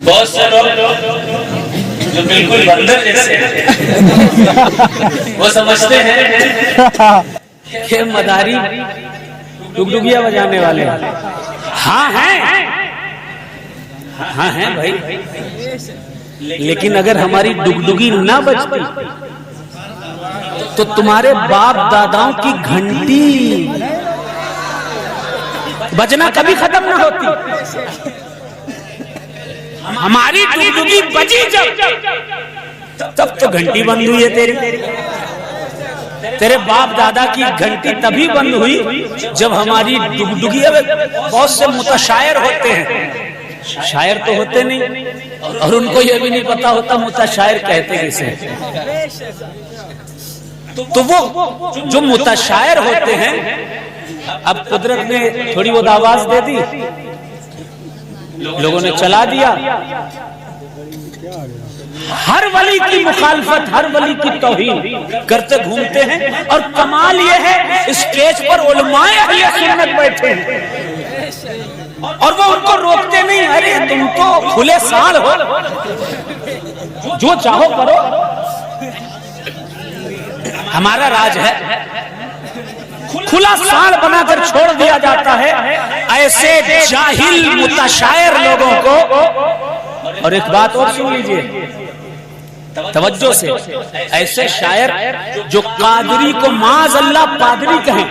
بہت سے لوگ جو بالکل بندر جیسے وہ سمجھتے ہیں کہ مداری ڈگڈگیاں بجانے والے ہاں ہیں بھائی، لیکن اگر ہماری ڈگڈگی نہ بجتی تو تمہارے باپ داداؤں کی گھنٹی بجنا کبھی ختم نہ ہوتی۔ ہماری ڈگڈگی بجی جب تب تو گھنٹی بند ہوئی ہے تیرے باپ دادا کی گھنٹی تبھی بند ہوئی جب ہماری ڈگڈگی۔ بہت سے متشاعر ہوتے ہیں، شاعر تو ہوتے نہیں اور ان کو یہ بھی نہیں پتا ہوتا متشاعر کہتے کسے۔ تو وہ جو متشاعر ہوتے ہیں، اب قدرت نے تھوڑی بہت آواز دے دی، لوگوں نے چلا دیا، ہر ولی کی مخالفت، ہر ولی کی توہین کرتے گھومتے ہیں۔ اور کمال یہ ہے اسٹیج پر علماء اہل سنت بیٹھے ہیں اور وہ ان کو روکتے نہیں، ارے تم تو کھلے سال ہو، جو چاہو کرو، ہمارا راج ہے۔ کھلا سال بنا کر چھوڑ دیا جاتا ہے ایسے جاہل متشاعر لوگوں کو۔ اور ایک بات اور سن لیجئے توجہ سے، ایسے شاعر جو قادری کو معاذ اللہ پادری کہیں،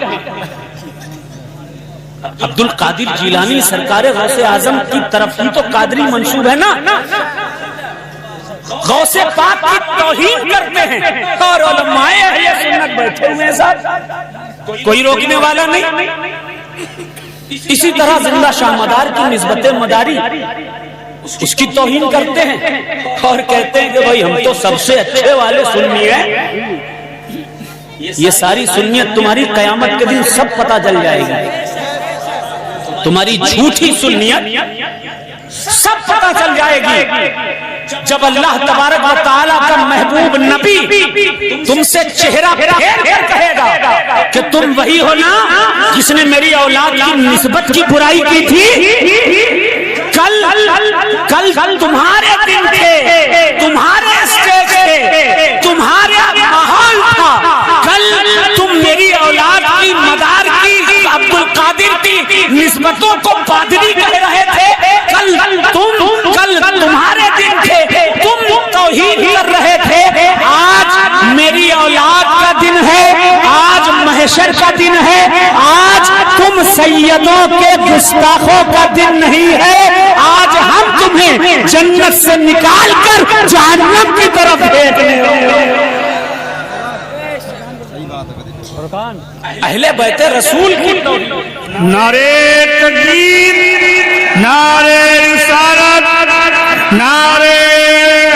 عبد القادر جیلانی سرکار غوث اعظم کی طرف ہی تو قادری منسوب ہے نا، غوث پاک کی توہین کرتے ہیں اور علماء اہل سنت بیٹھے ہوئے ہیں ساتھ، کوئی روکنے والا نہیں۔ اسی طرح زندہ شاہ مدار کی نسبت مداری، اس کی توہین کرتے ہیں اور کہتے ہیں کہ بھائی ہم تو سب سے اچھے والے سنی ہیں۔ یہ ساری سنیت تمہاری قیامت کے دن سب پتہ چل جائے گی، تمہاری جھوٹی سنیت سب پتہ چل جائے گی جب اللہ تبارک و تعالیٰ کا محبوب نبی تم سے چہرہ پھیر کر کہے گا کہ تم وہی ہو نا جس نے میری اولاد کی نسبت کی برائی کی تھی۔ کل تمہارے دن تھے، تمہارے اسٹیج تھے، تمہارا ماحول تھا، کل تم میری اولاد کی مدار کی عبد القادر کی نسبتوں کو پادری کہہ رہے تھے، کل تمہارے دن تھے، تم توہین کر رہے تھے۔ آج میری اولاد کا دن ہے، آج محشر کا دن ہے، آج تم سیدوں کے گستاخوں کا دن نہیں ہے، آج ہم تمہیں جنت سے نکال کر جہنم کی طرف بھیجنے والے۔ اہل بیت رسول کی نعرے تکبیر، نعرے رسالت، نعرے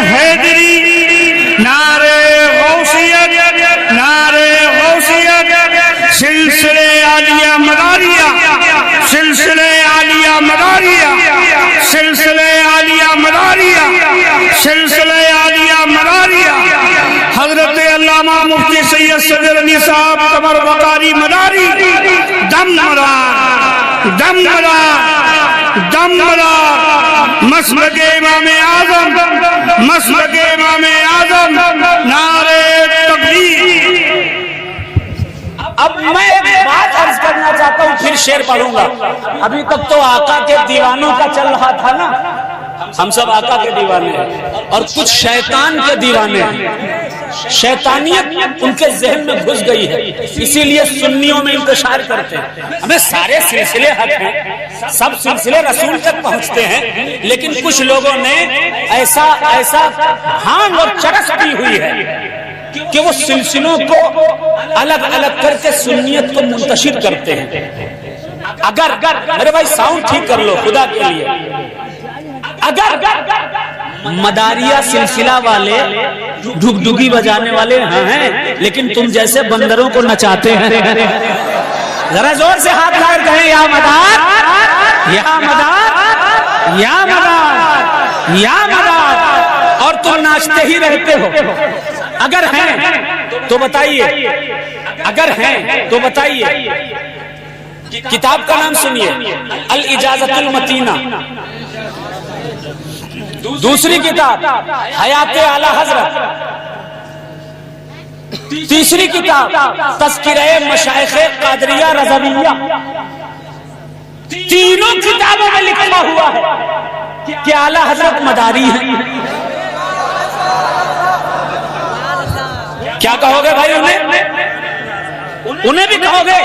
حیدری، نعرے غوثیت، نعرے غوثیت، سلسلے عالیہ مداریہ، سلسلے عالیہ مداریہ، سلسلے عالیہ مداریہ، سلسلے عالیہ مداریہ، حضرت علامہ مفتی سید صدر علی صاحب قمر وقاری مداری، دم مرار، دم مرار، دم مرار، مسلک امام اعظم، مسلک امام اعظم، نعرے تکبیر۔ اب میں ایک بات عرض کرنا چاہتا ہوں، پھر شعر پڑھوں گا۔ ابھی تک تو آقا کے دیوانوں کا چل رہا تھا نا، ہم سب آقا کے دیوانے ہیں اور کچھ شیطان کے دیوانے ہیں۔ شیطانیت ان کے ذہن میں گھس گئی ہے، اسی لیے سنیوں میں انتشار کرتے ہیں۔ ہمیں سارے سلسلے حق ہیں، سب سلسلے رسول تک پہنچتے ہیں، لیکن کچھ لوگوں نے ایسا بھانگ اور چرس کی ہوئی ہے کہ وہ سلسلوں کو الگ الگ کر کے سنیت کو منتشر کرتے ہیں۔ اگر میرے بھائی ساؤنڈ ٹھیک کر لو خدا کے لیے، اگر مداریہ سلسلہ والے ڈگڈگی بجانے والے ہیں لیکن تم جیسے بندروں کو نچاتے ہیں، ذرا زور سے ہاتھ لائے کہیں یا مدار، یا مدار، یا مدار، یا مدار، اور تم ناچتے ہی رہتے ہو۔ اگر ہیں تو بتائیے، اگر ہیں تو بتائیے۔ کتاب کا نام سنیے، الاجازۃ المتینہ، دوسری کتاب حیات اعلی حضرت، تیسری کتاب تذکرہ مشائخ قادریہ رضویہ۔ تینوں کتابوں میں لکھا ہوا ہے کہ اعلی حضرت مداری ہیں۔ کیا کہو گے بھائی انہیں بھی کہو گے؟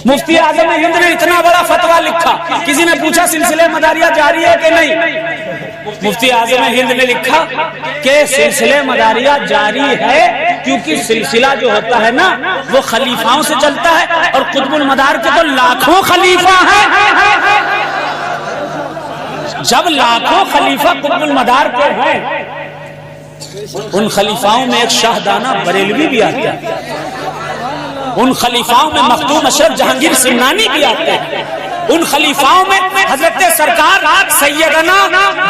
مفتی اعظم ہند نے اتنا بڑا فتویٰ لکھا، کسی نے پوچھا سلسلہ مداریہ جاری ہے کہ نہیں؟ مفتی اعظم ہند نے لکھا کہ سلسلہ مداریہ جاری ہے، کیونکہ سلسلہ جو ہوتا ہے نا وہ خلیفاؤں سے چلتا ہے، اور قطب المدار کے تو لاکھوں خلیفہ ہیں۔ جب لاکھوں خلیفہ قطب المدار کے ہیں، ان خلیفاؤں میں ایک شاہدانہ بریلوی بھی آتا ہے، ان خلیفاؤں میں مخدوم اشرف جہانگیر سمنانی بھی آتے ہیں، ان خلیفاؤں میں حضرت سرکار سیدنا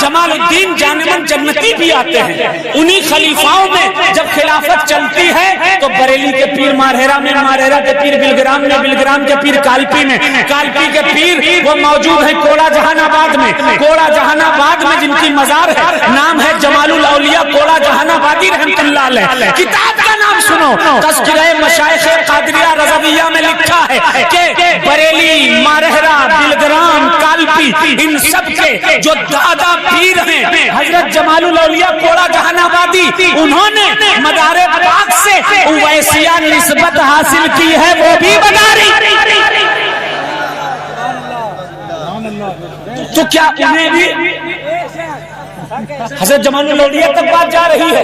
جمال الدین جانمن جنتی بھی آتے ہیں۔ انہی خلیفاؤں میں جب خلافت چلتی ہے تو بریلی کے پیر مارہیرا میں، مارہیرا کے پیر بلگرام میں، بلگرام کے پیر کالپی میں، کالپی کے پیر وہ موجود ہیں کوڑا جہان آباد میں، کوڑا جہان آباد میں جن کی مزار ہے نام ہے جمال الاولیاء کوڑا جہان آبادی رحمۃ اللہ علیہ۔ کتاب کا نام سنو، تذکرہ مشائخ قادریہ رضویہ میں لکھا ہے کہ بریلی، مارہیرا، بلگرام، کالپی، ان سب کے جو دادا پیر ہیں حضرت جمال الاولیاء کوڑا جہان آبادی، انہوں نے مدار پاک سے اویسیہ نسبت حاصل کی ہے، وہ بھی مداری۔ تو کیا انہیں بھی حضرت جمال الاولیاء تک بات جا رہی ہے؟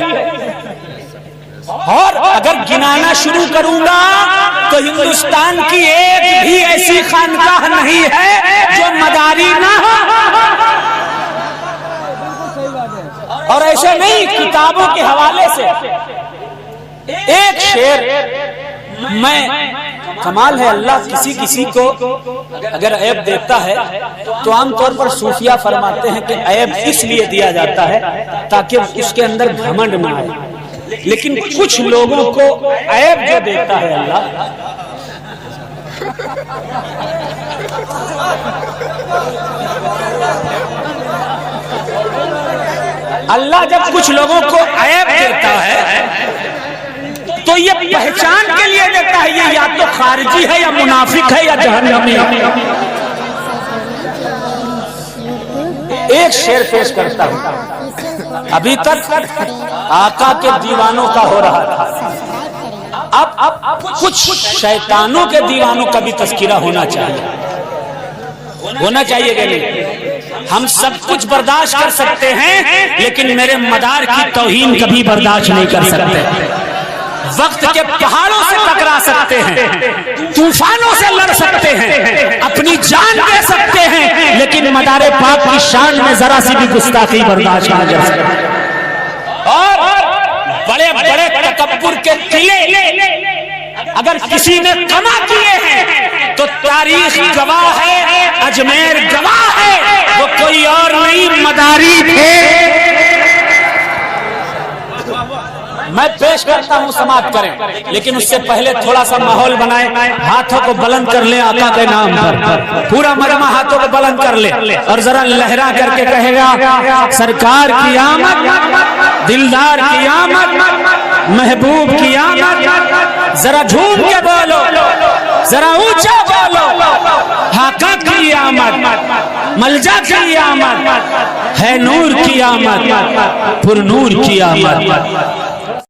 اور اگر گنانا شروع کروں گا تو ہندوستان کی ایک بھی ایسی خانقاہ نہیں ہے جو مداری نہ ہو۔ اور ایسے نہیں، کتابوں کے حوالے سے ایک شعر میں، کمال ہے اللہ کسی کسی کو اگر عیب دیتا ہے تو عام طور پر صوفیہ فرماتے ہیں کہ عیب اس لیے دیا جاتا ہے تاکہ اس کے اندر گھمنڈ نہ آئے، لیکن کچھ لوگوں کو عیب جو دیتا ہے اللہ جب کچھ لوگوں کو عیب دیتا ہے تو یہ پہچان کے لیے دیتا ہے یہ یا تو خارجی ہے یا منافق ہے یا جہنمی ہے۔ ایک شعر پیش کرتا ہوں، ابھی تک آقا کے دیوانوں کا ہو رہا تھا، اب کچھ شیطانوں کے دیوانوں کا بھی تذکرہ ہونا چاہیے کہ نہیں؟ ہم سب کچھ برداشت کر سکتے ہیں لیکن میرے مدار کی توہین کبھی برداشت نہیں کر سکتے۔ وقت کے پہاڑوں سے ٹکرا سکتے ہیں، طوفانوں سے لڑ سکتے ہیں، اپنی جان دے سکتے ہیں، لیکن مدار پاک کی شان میں ذرا سی بھی گستاخی برداشت نہیں کر سکتے۔ اور بڑے بڑے تکبر کے قلعے اگر کسی نے کما کیے ہیں تو تاریخ گواہ ہے، اجمیر گواہ ہے، وہ کوئی اور نہیں مداری تھے۔ میں پیش کرتا ہوں، سماعت کریں، لیکن اس سے پہلے تھوڑا سا ماحول بنائیں، ہاتھوں کو بلند کر لیں آقا کے نام پر، پورا مجمع ہاتھوں کو بلند کر لے اور ذرا لہرا کر کے کہے گا سرکار کی آمد، دلدار کی آمد، محبوب کی آمد، ذرا جھوم کے بولو، ذرا اونچا بولو، آقا کی آمد، ملجا کی آمد، ہے نور کی آمد، پر نور کی آمد۔